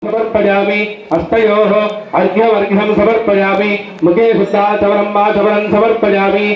समर्पयामि हस्तयोः अर्घ्यवर्घ्यं समर्पयामि मुखे शुद्धाचमनं वाचमनं समर्पयामि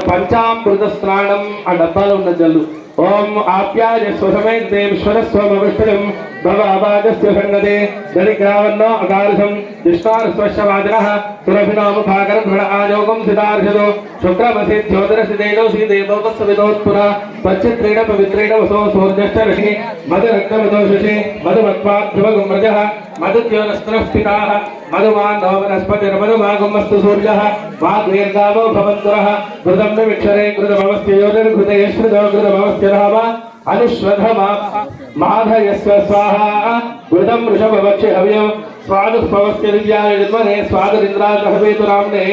पंचामृतस्नानं आ डब्बालो ఉన్న జల్లు ओम आप्याय स्वसमेते विश्वस्वमविष्टं भव आवाजस्य संगते दरिग्रावन्नो अकालसं दिष्टारस्वश्यवादिनः सुरभिनामुखाकरध्वण आयोगं सितार्षदो शुक्रमसि ज्योतिरसिदेनो सीदेवोपस्सविदोत्पुरा स्वच्छित्रेण पवित्रेण वसो सूर्यश्च ऋषि मधुरक्तमदोषि मधुमत्वाभ्युमगुम्रजः मधुद्योनस्त्रस्थिताः मधुमान् वनस्पतिर्मधुमागुमस्तु सूर्यः वाग्दीर्घावो भवन्तुरः घृतं विक्षरे घृतमवस्ययोनिर्घृते श्रुतो घृतमवस्य राम अनुश्वधमा माधयस्व स्वाहा घृतं वृषभवक्षे हव्यं स्वादुष्पवस्य दिव्याय विद्महे स्वादरिन्द्राग्रहवेतु राम्ने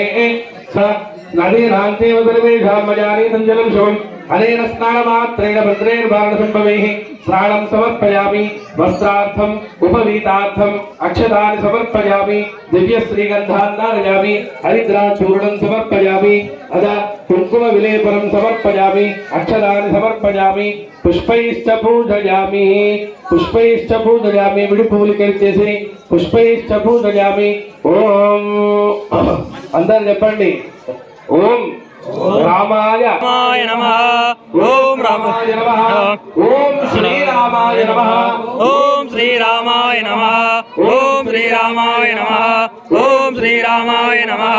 स नदीनान्तेव सर्वेषां मजानीतं जलं शुभम् अनेन स्नानमात्रेण भद्रेर्वाणसम्भवैः स्नानं समर्पयामि वस्त्रार्थम् उपवीतार्थम् अक्षतानि समर्पयामि दिव्यश्रीगन्धान् धारयामि हरिद्राचूर्णं समर्पयामि अदा कुङ्कुमविलेपनं समर्पयामि अक्षतानि समर्पयामि पुष्पैश्च पूजयामि विडिपूलिकेसे पुष्पैश्च पूजयामि ओम अंदर చెప్పండి ओम रामाय नमः ओम रामाय नमः ओम श्री रामाय नमः ओम श्री रामाय नमः ओम श्री रामाय नमः ओम श्री रामाय नमः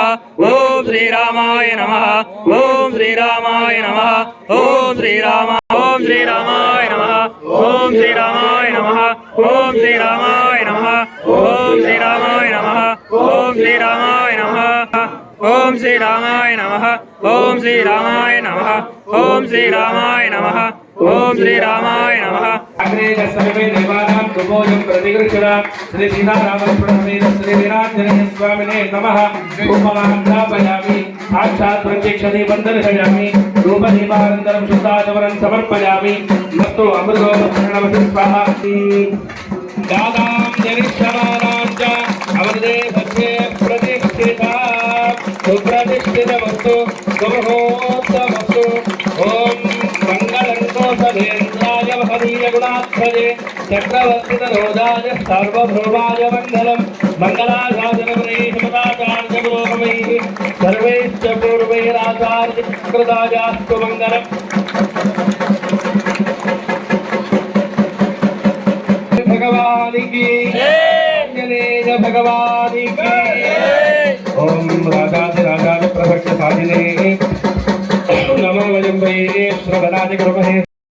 ओम श्री रामाय नमः ओम श्री रामाय नमः ओम श्री राम ओम श्री रामाय नमः ओम श्री रामाय नमः ओम श्री रामाय नमः ओम श्री रामाय नमः ओम श्री रामाय नमः ओम श्री रामाय नमः ओम श्री रामाय नमः ओम श्री रामाय नमः ओम श्री रामाय नमः अग्रे सर्वे देवानां सुभोजं प्रतिगृह्य श्री सीतारामसमेत श्री वीरांजनेय स्वामिने नमः उपमानंदापयामि साक्षात् प्रत्यक्षदि वन्दनयामि रूपदीपानन्तरं शुद्धाचमनं समर्पयामि मस्तु अमृतोपस्मरणमसि स्वाहा दादां जनिष्यमानां च अवदे सत्ये प्रतिष्ठिता सुप्रतिष्ठितमस्तु सुमुहूर्तमस्तु ओम मंगलंकोसधेन्द्राय महनीय गुणात्मजे चक्रवर्तितरोधाय सार्वभौमाय मङ्गलं मङ्गलाशासनप्रेषमदाचार्यपुरोगमैः सर्वैश्च पूर्वैराचार्यकृतायास्तु मङ्गलम् भगवान की आंजनेय भगवान की ओम राजाधिराजाय प्रभक्ष साधिने नमो वयं वै श्रवणाय गुरुमहे